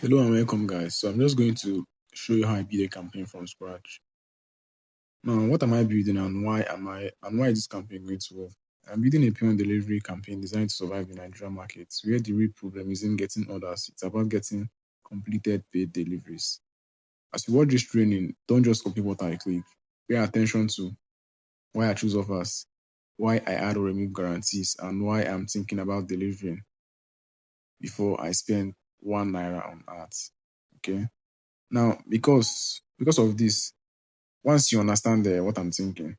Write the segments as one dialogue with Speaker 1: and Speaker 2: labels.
Speaker 1: Hello and welcome, guys. So I'm just going to show you how I build a campaign from scratch. Now, what am I building and why is this campaign going to work? I'm building a payment delivery campaign designed to survive the Nigerian market, where the real problem isn't getting orders; it's about getting completed paid deliveries. As you watch this training, don't just copy what I click. Pay attention to why I choose offers, why I add or remove guarantees, and why I'm thinking about delivering before I spend 1 naira on ads. Okay. Now, because of this, once you understand what I'm thinking,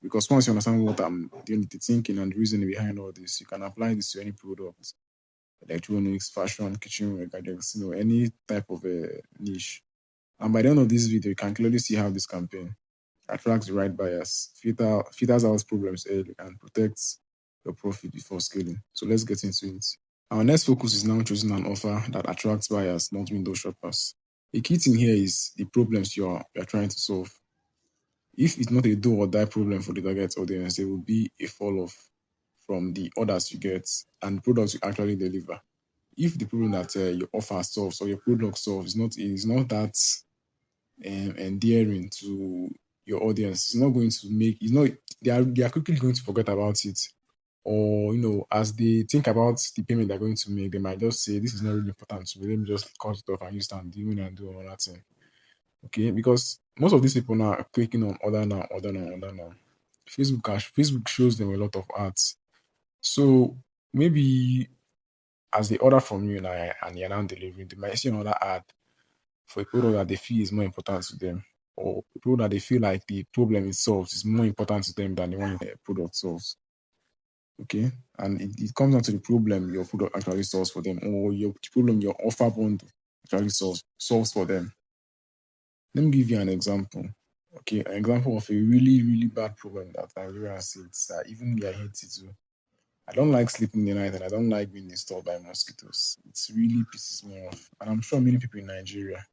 Speaker 1: because once you understand what I'm doing, the thinking and the reasoning behind all this, you can apply this to any product, electronics, fashion, kitchen gadgets, any type of niche. And by the end of this video, you can clearly see how this campaign attracts the right buyers, filters out problems early, and protects your profit before scaling. So let's get into it. Our next focus is now choosing an offer that attracts buyers, not window shoppers. The key thing here is the problems you're trying to solve. If it's not a do or die problem for the target audience, there will be a fall off from the orders you get and products you actually deliver. If the problem that your offer solves or your product solves is not that endearing to your audience, it's not going to make it's not they are quickly going to forget about it. Or as they think about the payment they're going to make, they might just say this is not really important to me. Let me just cut it off and use and do another thing. Okay, because most of these people now are clicking on order now, order now, order now. Facebook shows them a lot of ads. So maybe as they order from you now and you're now delivering, they might see another ad for a product that they feel is more important to them, or a product that they feel like the problem it solves is more important to them than the one the product solves. Okay, and it comes down to the problem your product actually solves for them, or the problem your offer bundle actually solves for them. Let me give you an example. Okay, an example of a really, really bad problem that Nigerians see. It's that even me, I hate it too. I don't like sleeping in the night and I don't like being disturbed by mosquitoes. It really pisses me off. And I'm sure many people in Nigeria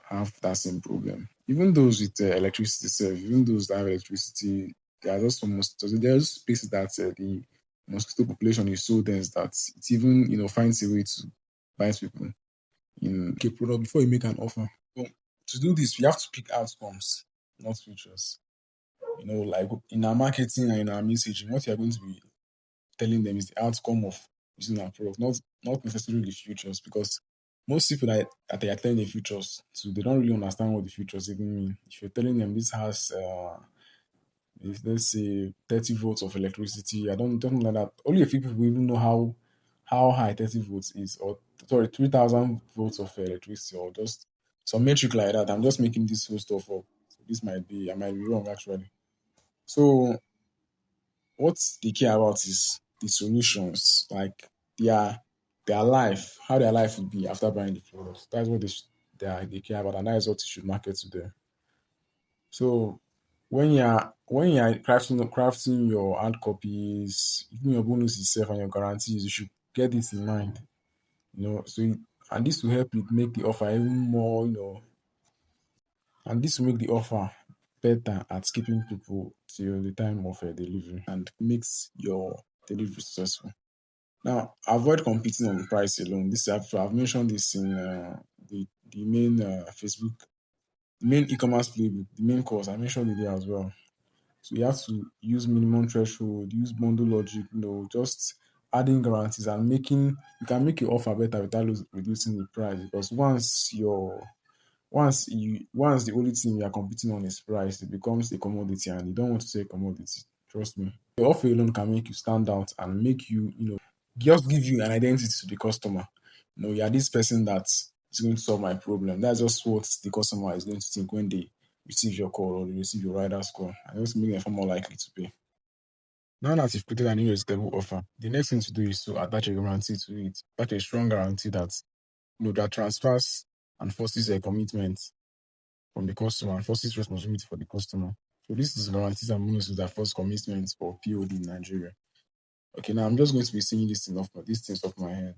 Speaker 1: have that same problem. Even those with electricity, even those that have electricity, there are just some mosquitoes. There's places that the mosquito population is so dense that it even finds a way to bite people in a product before you make an offer. So to do this, we have to pick outcomes, not features. Like in our marketing and in our messaging, what you're going to be telling them is the outcome of using our product, not necessarily the futures, because most people that they are telling the futures to, they don't really understand what the futures even mean. If you're telling them this has if let's say 30 volts of electricity, I don't like that. Only a few people even know how high 30 volts is, or sorry, 3,000 volts of electricity, or just some metric like that. I'm just making this whole stuff up. So I might be wrong actually. So what they care about is the solutions, like their their life, how their life will be after buying the product. That's what they care about, and that is what you should market to them. So when you're crafting your ad copies, even your bonus itself and your guarantees, you should get this in mind. And this will help you make the offer even more, and this will make the offer better at keeping people till the time of delivery and makes your delivery successful. Now, avoid competing on price alone. I've mentioned this in the main Facebook, the main e-commerce playbook, the main course. I mentioned it there as well. So you have to use minimum threshold, use bundle logic, just adding guarantees and you can make your offer better without reducing the price, because once the only thing you are competing on is price, it becomes a commodity and you don't want to say commodity. Trust me. The offer alone can make you stand out and make just give you an identity to the customer. You're this person that is going to solve my problem. That's just what the customer is going to think when they receive your call or they receive your rider's call, and just make them more likely to pay. Now that you've created an irresistible offer, the next thing to do is to attach a guarantee to it. Attach a strong guarantee that transfers and forces a commitment from the customer and forces responsibility for the customer. So this is guarantees and bonuses that force commitments for POD in Nigeria. Okay, now I'm just going to be saying these things off my head.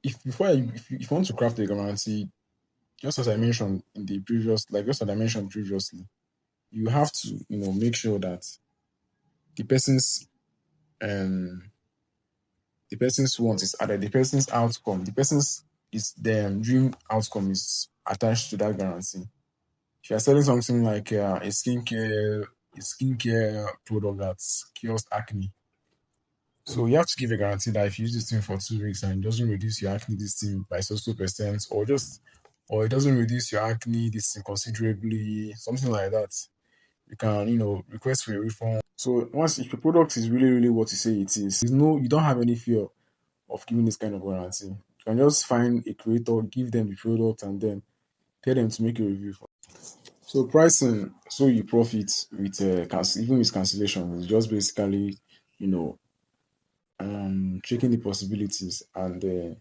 Speaker 1: If you want to craft a guarantee, just as I mentioned previously, you have to make sure that the person's um The person's want is added. The person's outcome, the person's is the dream outcome is attached to that guarantee. If you're selling something like a skincare product that cures acne, so you have to give a guarantee that if you use this thing for 2 weeks and it doesn't reduce your acne this thing by so percent, or it doesn't reduce your acne this thing considerably, something like that, you can, request for a refund. So once if your product is really, really what you say it is, you don't have any fear of giving this kind of guarantee. You can just find a creator, give them the product, and then tell them to make a review. So pricing, so you profit with even with cancellation, is just basically, you know, checking the possibilities and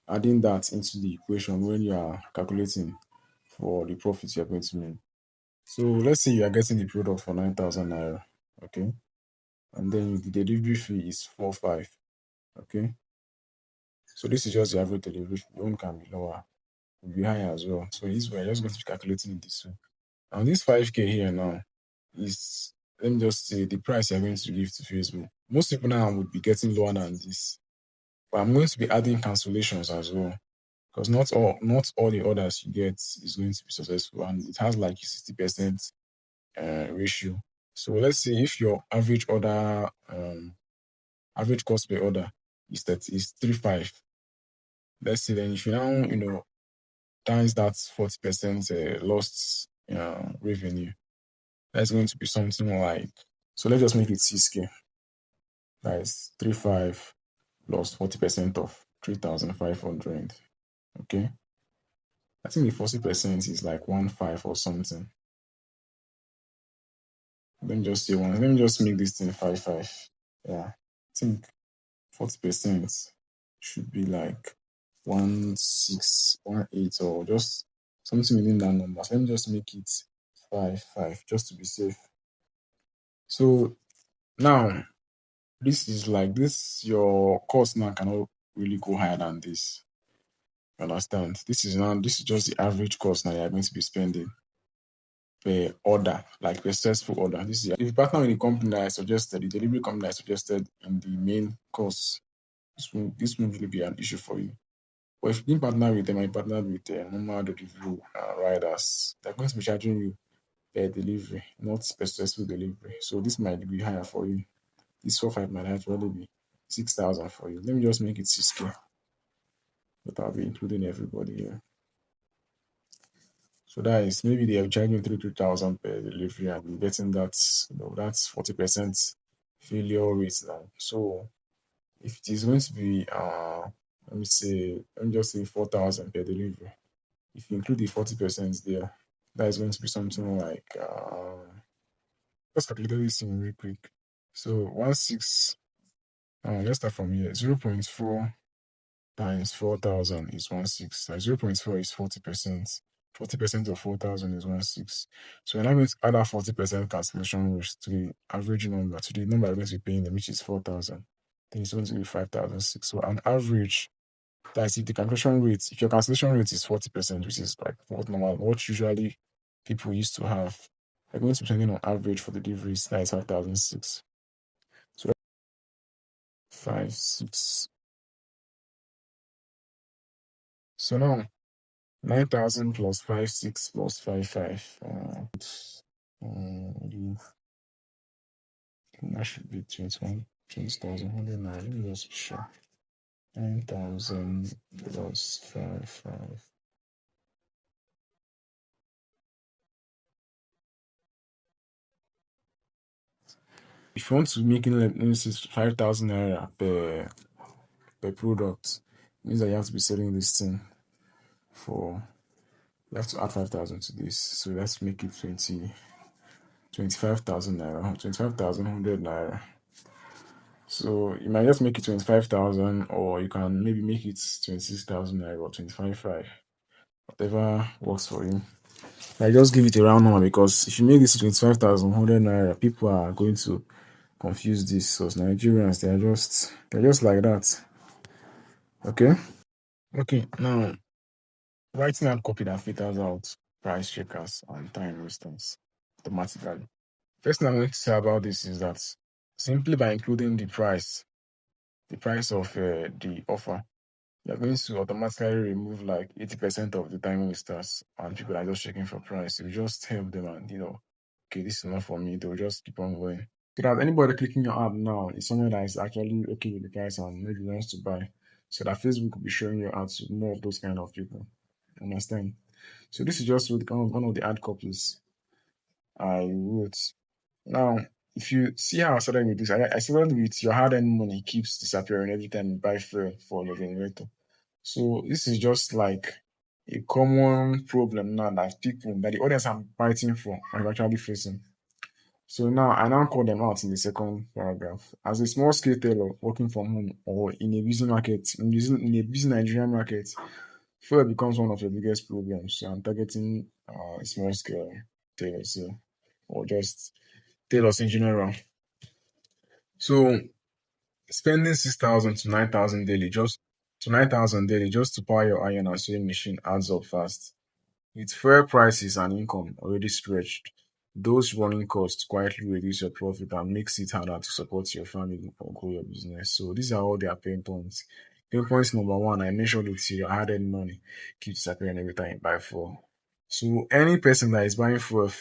Speaker 1: adding that into the equation when you are calculating for the profit you're going to make. So let's say you are getting the product for 9,000 naira, okay, and then the delivery fee is 4,500, okay. So this is just the average delivery fee. Your own can be lower, will be higher as well. So this way, just going to be calculating it this way. And this 5K here now is, let me just say, the price you're going to give to Facebook. Most people now would be getting lower than this, but I'm going to be adding cancellations as well, because not all the orders you get is going to be successful, and it has like a 60% ratio. So let's say if your average cost per order is 3,500, let's say, then if you now times that 40% lost revenue, that's going to be something like, so let's just make it 6K. That is 3,500 plus 40% of 3,500. Okay. I think the 40% is like 1,500 or something. Let me just make this thing 5,500. Yeah. I think 40% should be like 1,618, or just something within that number. So let me just make it 5,500 just to be safe. So now this is like this, your cost now cannot really go higher than this. You understand? This is just the average cost now you're going to be spending per order, like per successful order. This is if you partner with the company that I suggested, the delivery company that I suggested in the main course, this won't really be an issue for you. But if you didn't partner with them, I partnered with normal delivery riders, they're going to be charging you per delivery, not per successful delivery. So this might be higher for you. This 4,500 might actually be 6,000 for you. Let me just make it 6K, but I'll be including everybody here. So that is, maybe they are charging 3,000 per delivery, and you're getting that, that's 40% failure rate now. So if it is going to be, let me just say 4,000 per delivery. If you include the 40% there, that is going to be something like, let's calculate this thing real quick. So 1,600, let's start from here. 0.4 times 4,000 is 1,600. 0.4 is 40%. 40% of 4,000 is 1,600. So we're now going to add that 40% cancellation risk to the average number, to the number we're going to be paying them, which is 4,000. Then it's going to be 5,600. So on average, that's if the cancellation rate, if your cancellation rate is 40%, which is like what usually people used to have, they're going to be spending on average for the deliveries, that is 5,600. So 5,600. So now 9,000 plus 5,600 plus 5,500. Uh, that should be 20,100. Let me just be sure. 9,000 plus 5,500. If you want to make it, let me say 5,000 naira per product, it means that you have to be selling this thing for, you have to add 5,000 to this. So let's make it 25,000 naira, 25,100 naira. So you might just make it 25,000, or you can maybe make it 26,000 naira or 25,500, whatever works for you. I just give it a round number, because if you make this 25,100 naira, people are going to confuse this, because Nigerians, they're just like that. Okay, now writing out copy that filters out price checkers and time wasters automatically. First thing I'm going to say about this is that simply by including the price, the price of the offer, you're going to automatically remove like 80% of the time wasters and people that are just checking for price. You just help them and okay, this is not for me. They'll just keep on going. So that anybody clicking your ad now is someone that is actually okay with the price and maybe wants to buy. So that Facebook will be showing you ads to more of those kind of people. Understand? So this is just one of the ad copies I wrote. Now, if you see how I started with this, I started with your hard-earned money keeps disappearing every time you buy fuel for your generator. So this is just like a common problem now that people that the audience are fighting for are actually facing. So now I now call them out in the second paragraph. As a small scale tailor working from home or in a busy market, in a busy Nigerian market, fuel becomes one of your biggest problems. So I'm targeting small scale tailors here, or just tailors in general. So spending 6,000 to 9,000 daily just to power your iron and sewing machine adds up fast. With fair prices and income already stretched, those running costs quietly reduce your profit and makes it harder to support your family or grow your business. So these are all their pain points. Pain points number one, I mentioned it to your hard money keeps disappearing every time you buy fuel. So any person that is buying fuel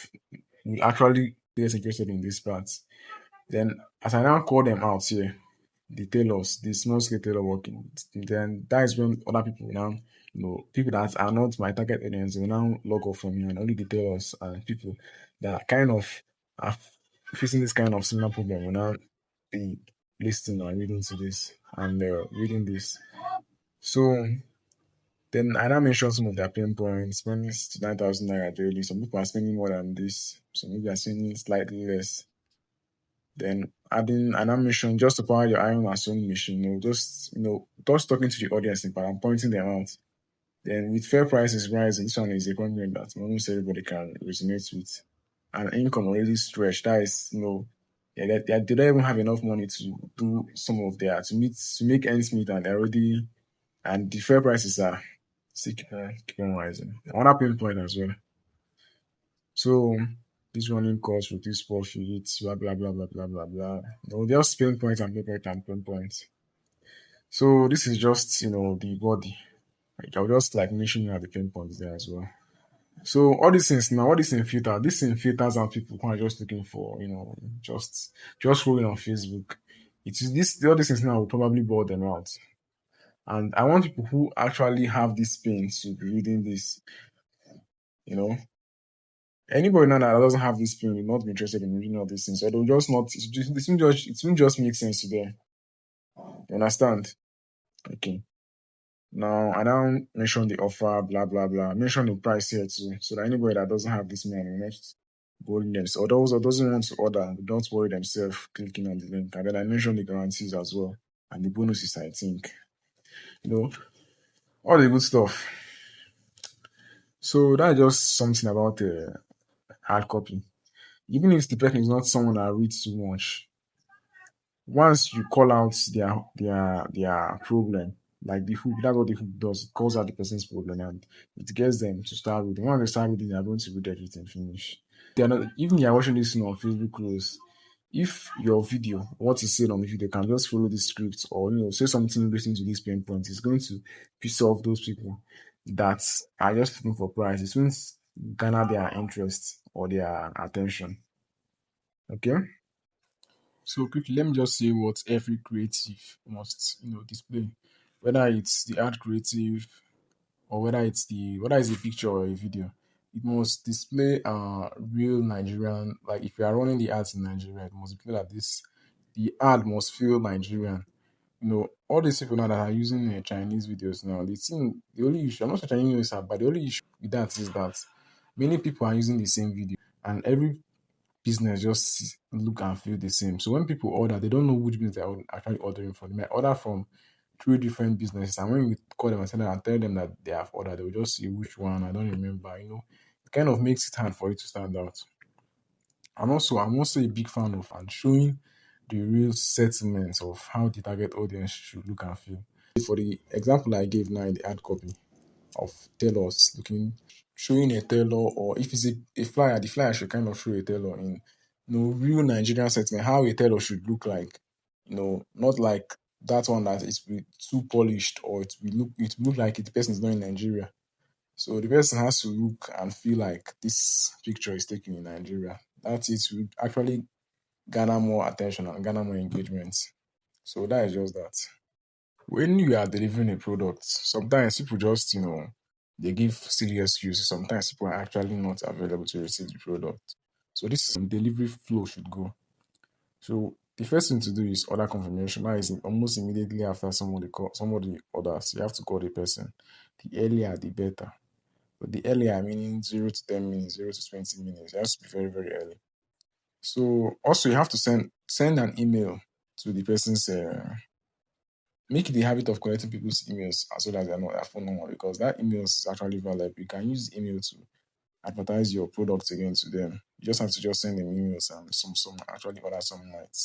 Speaker 1: will actually get interested in this part. Then as I now call them out here, the tailors, the small scale tailor working, then that is when other people now, people that are not my target audience will now log off from here, and only the tailors and people that are kind of are facing this kind of similar problem will now be listening or reading to this and reading this. So then I now mention some of their pain points, spending 9,000 naira daily. Some people are spending more than this, some people are spending slightly less. Then adding an animation just to power your iron and sewing machine, just talking to the audience in part and pointing them out. Then with fair prices rising, this one is a content that almost everybody can resonate with. And income already stretched. That is, yeah, they don't even have enough money to do some of their to make ends meet, and they're already and the fair prices are still keep on rising. Another pain point as well. So this running costs reduce profits, blah blah blah blah blah blah blah. Just pain points and pain points and pain points. So this is just the body. Like, I'll just like mention the pain points there as well. So all these things now, all these thing filters out people who are just looking for, just scrolling on Facebook. It is this all these things now will probably bore them out. And I want people who actually have this pain to be reading this, you know. Anybody now that doesn't have this pain will not be interested in reading all these things. So they'll just not it won't just make sense to them. You understand? Okay. Now I now mention the offer, blah blah blah. Mention the price here too. So that anybody that doesn't have this money will not bold them. So those that doesn't want to order, don't worry themselves clicking on the link. And then I mention the guarantees as well. And the bonuses, I think. All the good stuff. So that's just something about hard copy. Even if the person is not someone that reads too much, once you call out their problem, like the hook, that's what the hook does. It calls out the person's problem and it gets them to start reading. Once they start reading, they're going to read everything finish. They're not even you're watching this on Facebook close. If your video, what is said on the video, can just follow the script or say something relating to this pain point, it's going to piss off those people that are just looking for price. It won't garner their interest or their attention. Okay. So quickly, let me just say what every creative must, display, whether it's the art creative or whether it's a picture or a video. It must display real Nigerian. Like if you are running the ads in Nigeria, it must display that the ad must feel Nigerian. All these people now that are using Chinese videos now, the only issue. I'm not sure Chinese videos are, but the only issue with that is that many people are using the same video, and every business just look and feel the same. So when people order, they don't know which business they're actually ordering from. They might order from three different businesses, and when we call them and tell them that they have ordered, they will just see which one. I don't remember. It kind of makes it hard for you to stand out. And also, I'm also a big fan of and showing the real settlements of how the target audience should look and feel. For the example I gave now in the ad copy of tailors showing a tailor, or if it's a flyer, the flyer should kind of show a tailor in real Nigerian settlement, how a tailor should look like. Not like that one that is too polished, or it will look like the person is not in Nigeria. So the person has to look and feel like this picture is taken in Nigeria. That it will actually garner more attention and garner more engagement. So that is just that. When you are delivering a product, sometimes people just, they give silly excuses. Sometimes people are actually not available to receive the product. So this is delivery flow should go. So the first thing to do is order confirmation. That is almost immediately after somebody orders, you have to call the person. The earlier, the better. But the earlier, meaning 0 to 10 minutes, 0 to 20 minutes, it has to be very, very early. So also you have to send an email to the person's. Make it the habit of collecting people's emails as well as their phone number, because that email is actually valuable. You can use email to advertise your products again to them. You just have to just send them emails, and some actually order, some might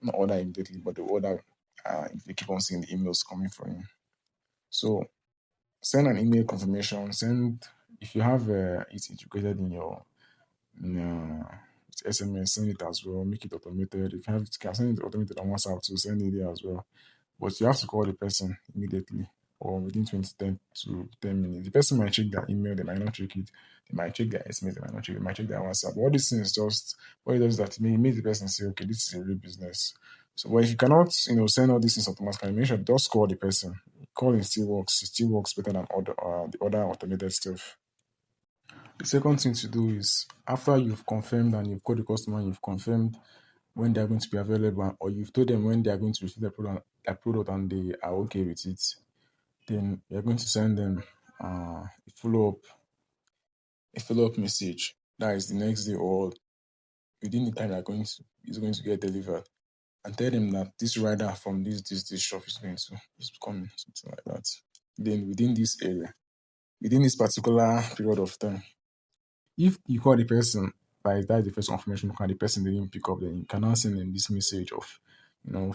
Speaker 1: not order immediately, but they order if they keep on seeing the emails coming from you. So send an email confirmation. Send if you have it integrated in your in, SMS, send it as well. Make it automated. If you can send it automated on WhatsApp to send it there as well. But you have to call the person immediately or within 20 to 10 minutes. The person might check their email, they might not check it. They might check their SMS, they might not check it. They might check their WhatsApp. But all these things just what it does is that it makes the person say, okay, this is a real business. So, but if you cannot, send all these things automatically, make sure just call the person. Calling still works. It still works better than the other automated stuff. The second thing to do is after you've confirmed and you've called the customer, and you've confirmed when they are going to be available, or you've told them when they are going to receive their product and they are okay with it, then you're going to send them a follow up message. That is the next day or within the time they're going to is going to get delivered, and tell them that this rider from this shop is coming, something like that. Then within this particular period of time, if you call the person, like that's the first confirmation call, the person didn't pick up, then you can now send them this message of,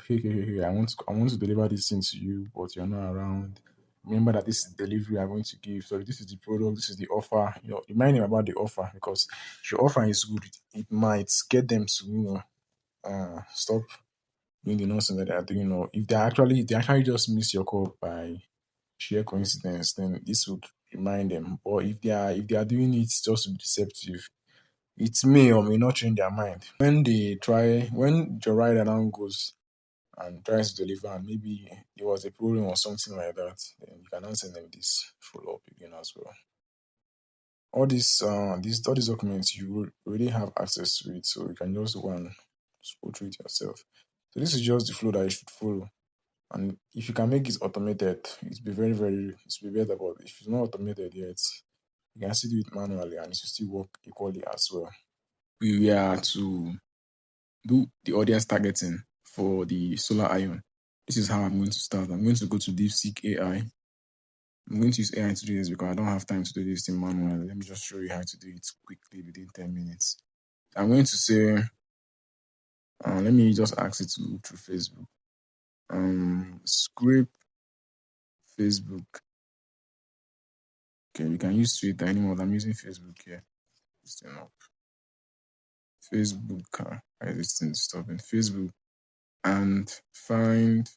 Speaker 1: hey, I want to deliver this thing to you, but you're not around. Remember that this is delivery I'm going to give. So this is the product, this is the offer. Remind them about the offer, because if your offer is good, it might get them to, stop doing the nonsense that they are doing. Or if they actually just miss your call by sheer coincidence, then this would remind them. Or if they are doing it just to be deceptive, it may or may not change their mind. When the rider now goes and tries to deliver, and maybe there was a problem or something like that, then you can now send them this follow up again as well. All these documents, you will already have access to it, so you can just go and go through it yourself. So this is just the flow that you should follow. And if you can make it automated, it'll be very, very, it'll be better. But if it's not automated yet, you can still do it manually and it will still work equally as well. We are to do the audience targeting for the solar iron. This is how I'm going to start. I'm going to go to DeepSeek AI. I'm going to use AI to do this because I don't have time to do this thing manually. Let me just show you how to do it quickly within 10 minutes. I'm going to say, let me just ask it to look through Facebook. Script Facebook. Okay, we can use Twitter anymore. I'm using Facebook here. This thing up. Facebook. Why is this thing stopping? Facebook. And find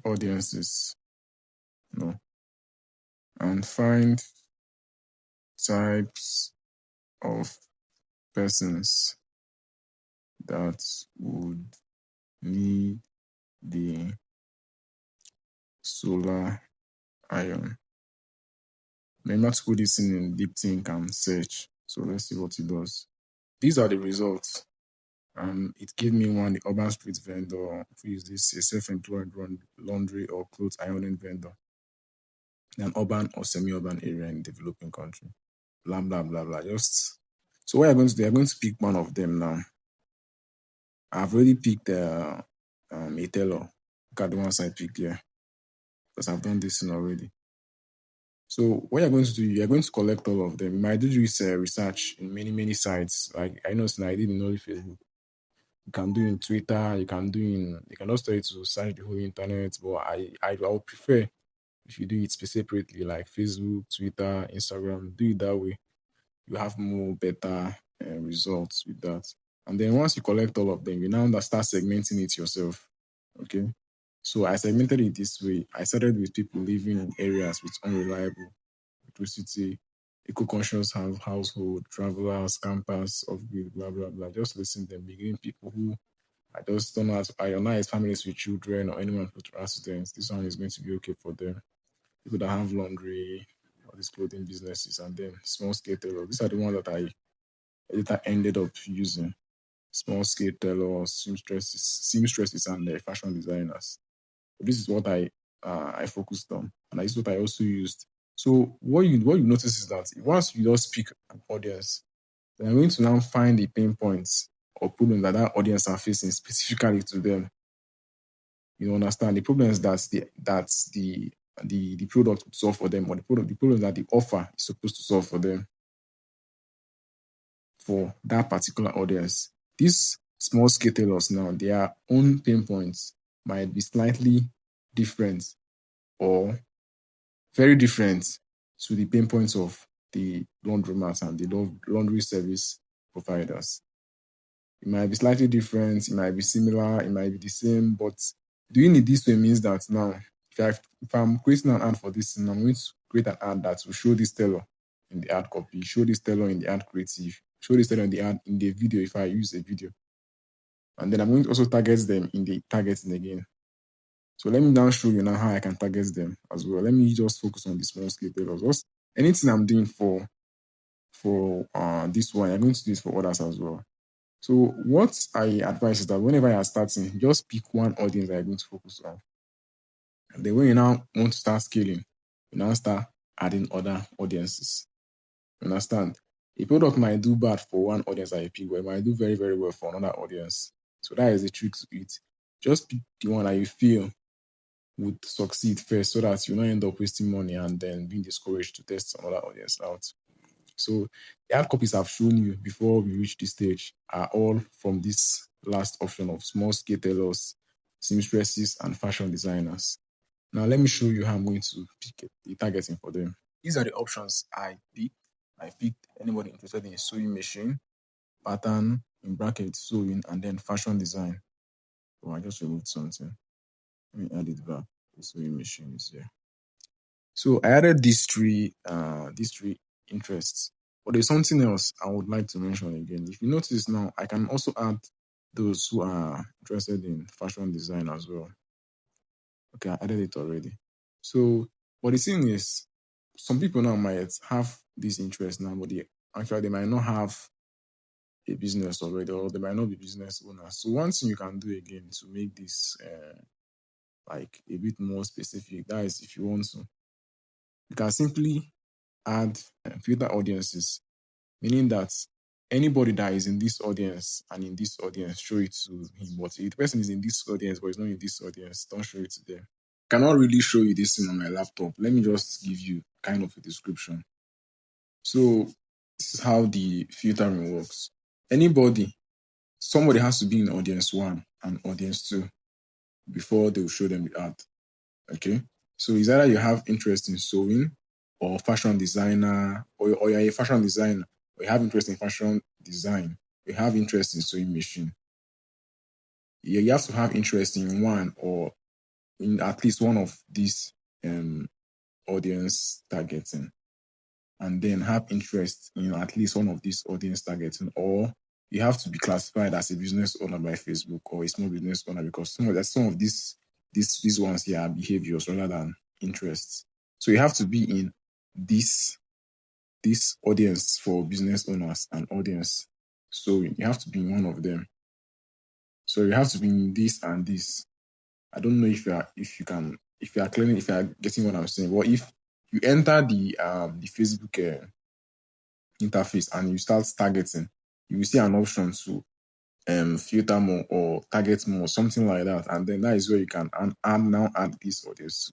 Speaker 1: audiences. No. And find types of persons that would need the solar iron. Remember to put this in deep think and search. So let's see what it does. These are the results. It gave me one, the urban street vendor, who is this a self-employed laundry or clothes ironing vendor in an urban or semi-urban area in developing country. Blah blah blah blah. Just so what you're going to do, you're going to pick one of them now. I've already picked a tailor. Look at the ones I picked here because I've done this thing already. So what you're going to do, you're going to collect all of them. You might do this research in many sites. Like I know, I did in only Facebook. You can do in Twitter. You can also tell it to search the whole internet. But I would prefer if you do it separately, like Facebook, Twitter, Instagram. Do it that way. You have more better results with that. And then once you collect all of them, you now start segmenting it yourself. Okay. So I segmented it this way. I started with people living in areas with unreliable electricity, eco-conscious household, travelers, campers, off-grid, blah, blah, blah. Just listen to them, beginning people who I just don't know how to ionize families with children or anyone with accidents. This one is going to be okay for them. People that have laundry, all these clothing businesses, and then small scale tailors. These are the ones that I later ended up using. Small scale tailors, seamstresses, and fashion designers. This is what I focused on, and this is what I also used. So what you notice is that once you just pick an audience, then I'm going to now find the pain points or problems that that audience are facing specifically to them. You understand the problems the product would solve for them, or the problems that the offer is supposed to solve for them for that particular audience. These small scale tailors now, their own pain points might be slightly different or very different to the pain points of the laundromats and the laundry service providers. It might be slightly different, it might be similar, it might be the same, but doing it this way means that now, if I'm creating an ad for this, and I'm going to create an ad that will show this teller in the ad copy, show this teller in the ad creative, show this teller in the ad in the video if I use a video. And then I'm going to also target them in the targeting again. So let me now show you now how I can target them as well. Let me just focus on the small scale tailors. Anything I'm doing for this one, I'm going to do it for others as well. So what I advise is that whenever you are starting, just pick one audience that you're going to focus on. And then when you now want to start scaling, you now start adding other audiences. You understand? A product might do bad for one audience that you pick, but it might do very, very well for another audience. So that is the trick to it. Just pick the one that you feel would succeed first so that you don't end up wasting money and then being discouraged to test another audience out. So the ad copies I've shown you before we reach this stage are all from this last option of small scale tailors, seamstresses, and fashion designers. Now let me show you how I'm going to pick the targeting for them. These are the options I picked. I picked anybody interested in a sewing machine, pattern, in brackets, sewing, and then fashion design. Oh, I just removed something. Let me add it back. The sewing machine is here. So I added these three interests. But there's something else I would like to mention again. If you notice now, I can also add those who are interested in fashion design as well. Okay, I added it already. So, but the thing is, some people now might have this interest now, but they might not have a business already, or they might not be business owners. So one thing you can do again to make this like a bit more specific, that is if you want to, you can simply add filter audiences, meaning that anybody that is in this audience and in this audience, show it to him. But if the person is in this audience but is not in this audience, don't show it to them. I cannot really show you this thing on my laptop. Let me just give you kind of a description. So this is how the filtering works. Somebody has to be in audience 1 and audience 2 before they will show them the ad. Okay? So it's either you have interest in sewing or fashion designer, or you're a fashion designer, or you have interest in fashion design, you have interest in sewing machine. You have to have interest in one or in at least one of these audience targeting, and then have interest in at least one of these audience targeting, or you have to be classified as a business owner by Facebook or a small business owner, because some of these ones here are behaviors rather than interests. So you have to be in this audience for business owners and audience. So you have to be in one of them. So you have to be in this and this. I don't know if you are getting what I'm saying. But if you enter the Facebook interface and you start targeting, you will see an option to filter more or target more, something like that. And then that is where you can add this audience.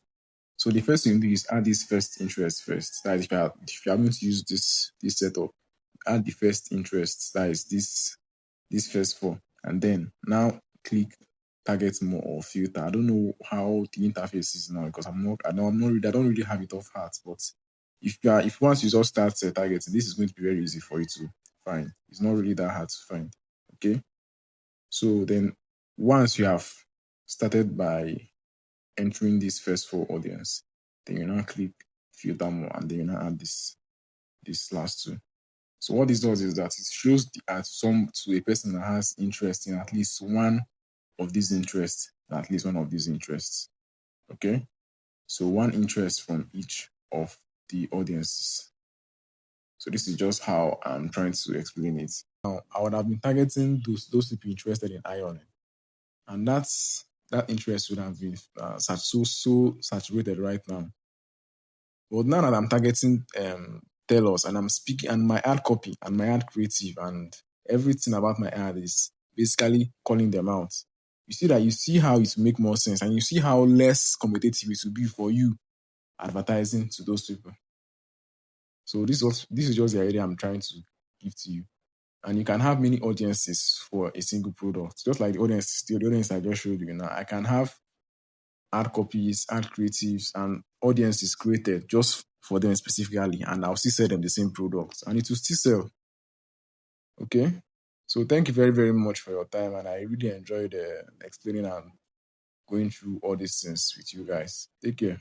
Speaker 1: So the first thing you do is add this first interest first. That is, if you are going to use this setup, add the first interest. That is this first four, and then now click target more or filter. I don't know how the interface is now because I don't really have it off heart. But if once you just start targeting, this is going to be very easy for you to find. It's not really that hard to find. Okay. So then once you have started by entering this first four audience, then you now click filter more and then you now add this last two. So what this does is that it shows the ad some to a person that has interest in at least one of these interests, at least one of these interests. Okay. So one interest from each of the audiences. So this is just how I'm trying to explain it. Now, I would have been targeting those people interested in ironing, and that interest would have been so saturated right now. But now that I'm targeting tellers and I'm speaking and my ad copy and my ad creative and everything about my ad is basically calling them out. You see how it will make more sense and you see how less competitive it will be for you advertising to those people. So this is just the idea I'm trying to give to you. And you can have many audiences for a single product. Just like the audience I just showed you now. I can have ad copies, ad creatives, and audiences created just for them specifically, and I'll still sell them the same product, and it will still sell. Okay. So thank you very, very much for your time, and I really enjoyed explaining and going through all these things with you guys. Take care.